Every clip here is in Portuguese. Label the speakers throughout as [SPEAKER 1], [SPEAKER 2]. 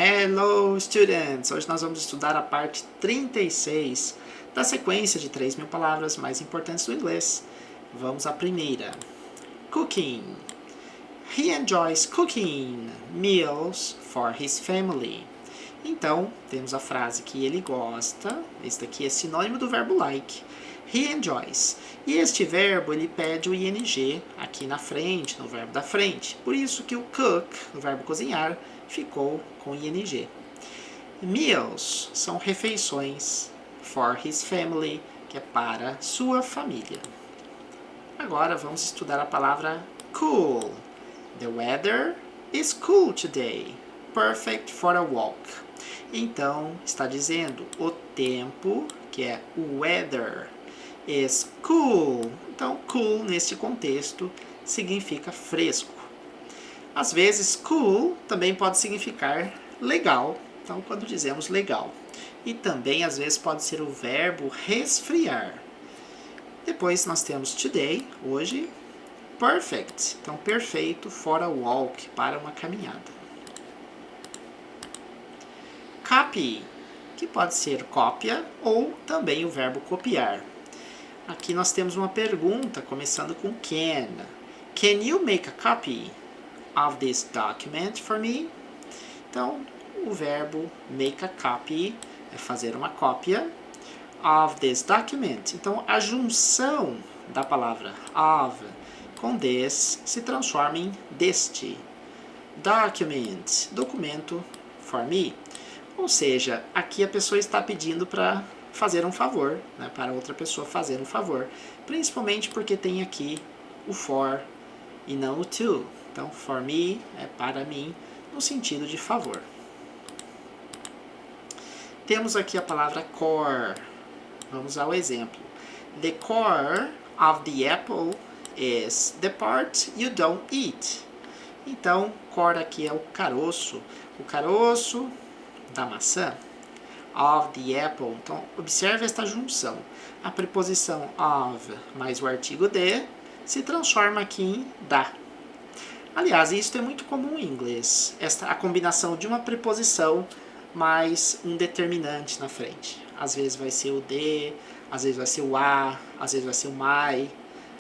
[SPEAKER 1] Hello, students! Hoje nós vamos estudar a parte 36 da sequência de 3.000 palavras mais importantes do inglês. Vamos à primeira. Cooking. He enjoys cooking meals for his family. Então, temos a frase que ele gosta. Esse daqui é sinônimo do verbo like. He enjoys. E este verbo, ele pede o ing aqui na frente, no verbo da frente. Por isso que o cook, o verbo cozinhar, ficou com ing. Meals são refeições. For his family, que é para sua família. Agora vamos estudar a palavra cool. The weather is cool today. Perfect for a walk. Então, está dizendo o tempo, que é o weather, is cool. Então, cool, neste contexto, significa fresco. Às vezes, cool também pode significar legal. Então, quando dizemos legal. E também, às vezes, pode ser o verbo resfriar. Depois, nós temos today, hoje, perfect. Então, perfeito for a walk, para uma caminhada. Copy, que pode ser cópia ou também o verbo copiar. Aqui nós temos uma pergunta, começando com can. Can you make a copy of this document for me? Então, o verbo make a copy é fazer uma cópia of this document. Então, a junção da palavra of com this se transforma em deste. Document, documento for me. Ou seja, aqui a pessoa está pedindo para fazer um favor, né, para outra pessoa fazer um favor. Principalmente porque tem aqui o for e não o to. Então, for me é para mim, no sentido de favor. Temos aqui a palavra core. Vamos ao exemplo. The core of the apple is the part you don't eat. Então, core aqui é o caroço. O caroço da maçã. Of the apple. Então, observe esta junção. A preposição of mais o artigo de se transforma aqui em da. Aliás, isso é muito comum em inglês. A combinação de uma preposição mais um determinante na frente. Às vezes vai ser o de, às vezes vai ser o a, às vezes vai ser o my,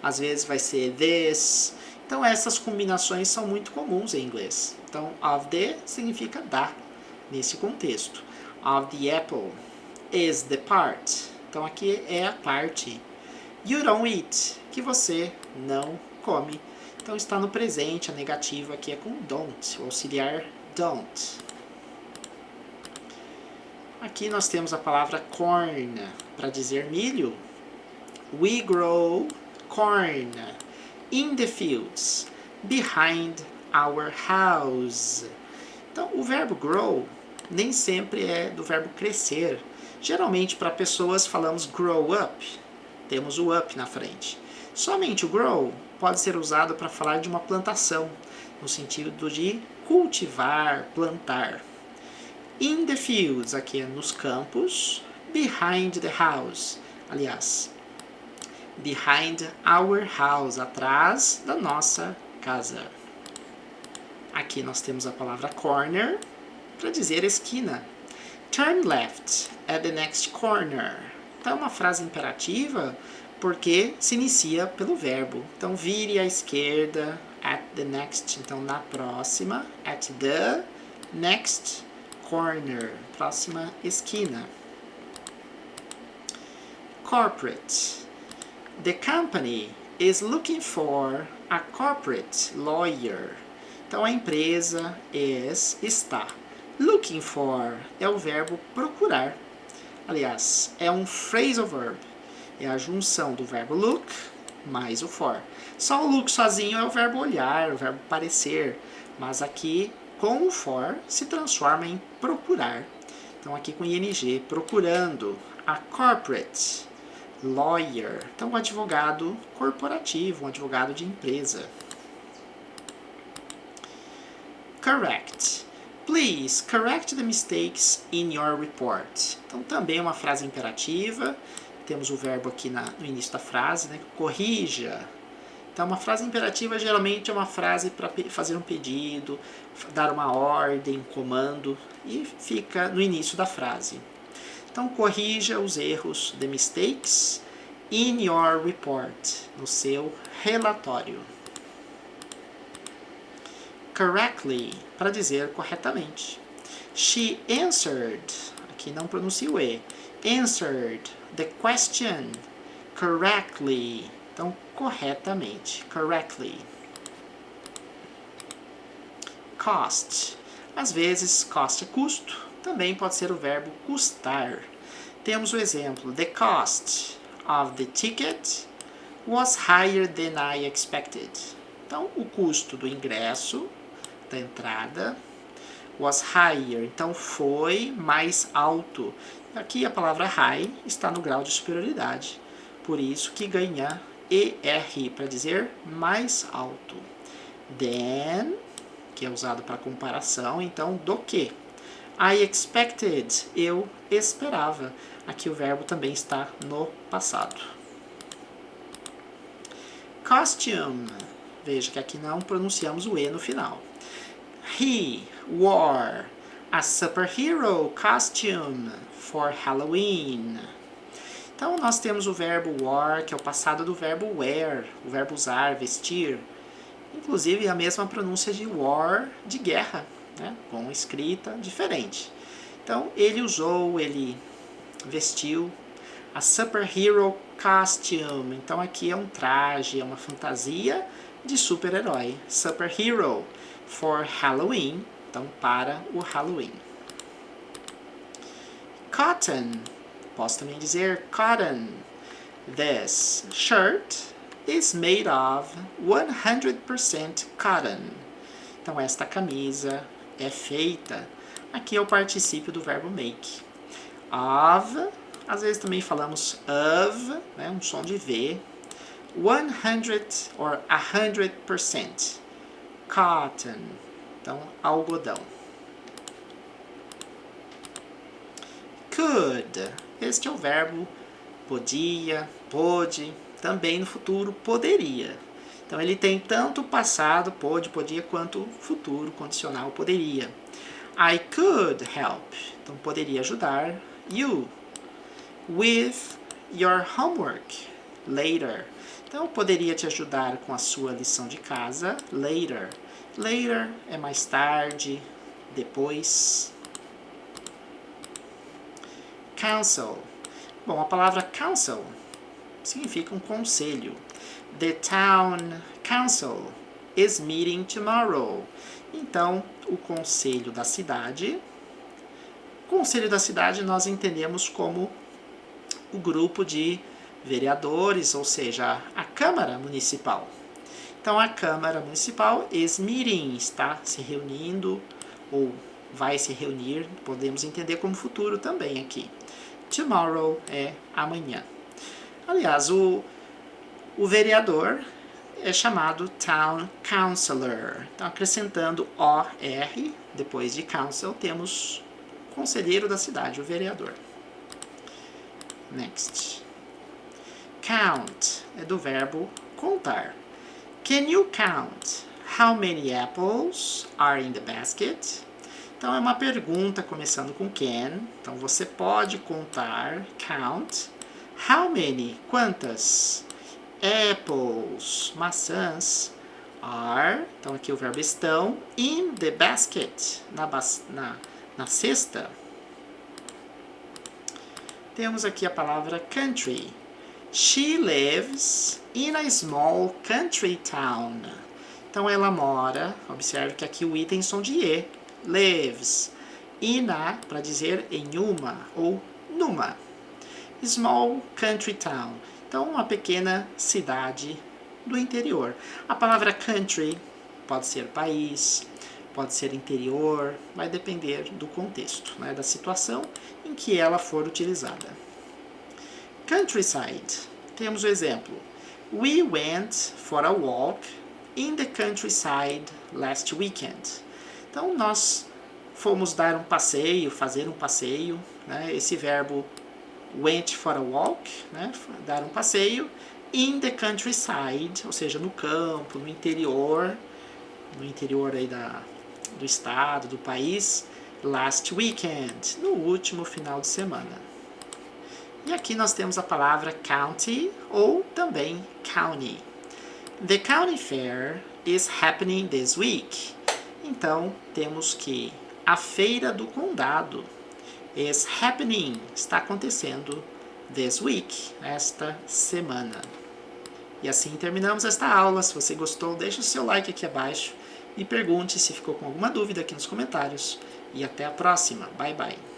[SPEAKER 1] às vezes vai ser this. Então, essas combinações são muito comuns em inglês. Então, of the significa da, nesse contexto. Of the apple is the part. Então, aqui é a parte. You don't eat, que você não come. Então, está no presente, a negativa aqui é com don't, o auxiliar don't. Aqui nós temos a palavra corn, para dizer milho. We grow corn in the fields behind our house. Então, o verbo grow nem sempre é do verbo crescer. Geralmente, para pessoas, falamos grow up. Temos o up na frente. Somente o grow pode ser usado para falar de uma plantação, no sentido de cultivar, plantar. In the fields, aqui é nos campos. Behind the house, aliás, behind our house, atrás da nossa casa. Aqui nós temos a palavra corner, para dizer esquina. Turn left at the next corner. Então é uma frase imperativa porque se inicia pelo verbo. Então vire à esquerda, at the next, então na próxima, at the next corner, próxima esquina. Corporate. The company is looking for a corporate lawyer. Então a empresa está. Looking for é o verbo procurar. Aliás, é um phrasal verb. É a junção do verbo look mais o for. Só o look sozinho é o verbo olhar, o verbo parecer. Mas aqui, com o for, se transforma em procurar. Então aqui com ing, procurando a corporate lawyer. Então um advogado corporativo, um advogado de empresa. Correct. Please correct the mistakes in your report. Então também é uma frase imperativa. Temos o verbo aqui no início da frase, né? Corrija. Então, uma frase imperativa geralmente é uma frase para fazer um pedido, dar uma ordem, um comando, e fica no início da frase. Então, corrija os erros, the mistakes, in your report, no seu relatório. Correctly, para dizer corretamente. She answered, aqui não pronuncia o E, answered the question correctly. Então, corretamente, correctly. Cost, às vezes cost é custo, também pode ser o verbo custar. Temos o exemplo, the cost of the ticket was higher than I expected. Então, o custo do ingresso, da entrada, was higher, então foi mais alto. Aqui a palavra high está no grau de superioridade, por isso que ganha ER para dizer mais alto. Than, que é usado para comparação, então do que. I expected, eu esperava. Aqui o verbo também está no passado. Costume, veja que aqui não pronunciamos o E no final. He wore a superhero costume for Halloween. Então, nós temos o verbo wore, que é o passado do verbo wear, o verbo usar, vestir. Inclusive, a mesma pronúncia de war, de guerra, né? Com escrita diferente. Então, ele usou, ele vestiu a superhero costume. Então, aqui é um traje, é uma fantasia de super-herói. Superhero for Halloween, então para o Halloween. Cotton, posso também dizer cotton. This shirt is made of 100% cotton. Então esta camisa é feita, aqui é o particípio do verbo make. Of, às vezes também falamos of, né, um som de V. 100 or 100%. Cotton, então algodão. Could, este é o verbo podia, pôde, também no futuro poderia. Então ele tem tanto passado, pôde, podia, quanto futuro, condicional, poderia. I could help, então poderia ajudar you with your homework later. Então, eu poderia te ajudar com a sua lição de casa later. Later é mais tarde, depois. Council. Bom, a palavra council significa um conselho. The town council is meeting tomorrow. Então, o conselho da cidade. O conselho da cidade nós entendemos como o grupo de vereadores, ou seja, a Câmara Municipal. Então, a Câmara Municipal is meeting, está se reunindo, ou vai se reunir, podemos entender como futuro também aqui. Tomorrow é amanhã. Aliás, o vereador é chamado Town Councilor. Então, acrescentando OR, depois de council, temos o conselheiro da cidade, o vereador. Next. Count é do verbo contar. Can you count how many apples are in the basket? Então é uma pergunta começando com can. Então você pode contar, count. How many? Quantas? Apples, maçãs. Are, então aqui o verbo estão. In the basket, na cesta. Temos aqui a palavra country. She lives in a small country town. Então ela mora, observe que aqui o item som de E. Lives. In a, para dizer em uma ou numa. Small country town. Então uma pequena cidade do interior. A palavra country pode ser país, pode ser interior, vai depender do contexto, né, da situação em que ela for utilizada. Countryside. Temos o exemplo. We went for a walk in the countryside last weekend. Então, nós fomos dar um passeio, fazer um passeio. Né? Esse verbo went for a walk, né? Dar um passeio, in the countryside, ou seja, no campo, no interior aí do estado, do país, last weekend, no último final de semana. E aqui nós temos a palavra county ou também county. The county fair is happening this week. Então, temos que a feira do condado is happening, está acontecendo this week, esta semana. E assim terminamos esta aula. Se você gostou, deixe o seu like aqui abaixo e pergunte se ficou com alguma dúvida aqui nos comentários. E até a próxima. Bye, bye.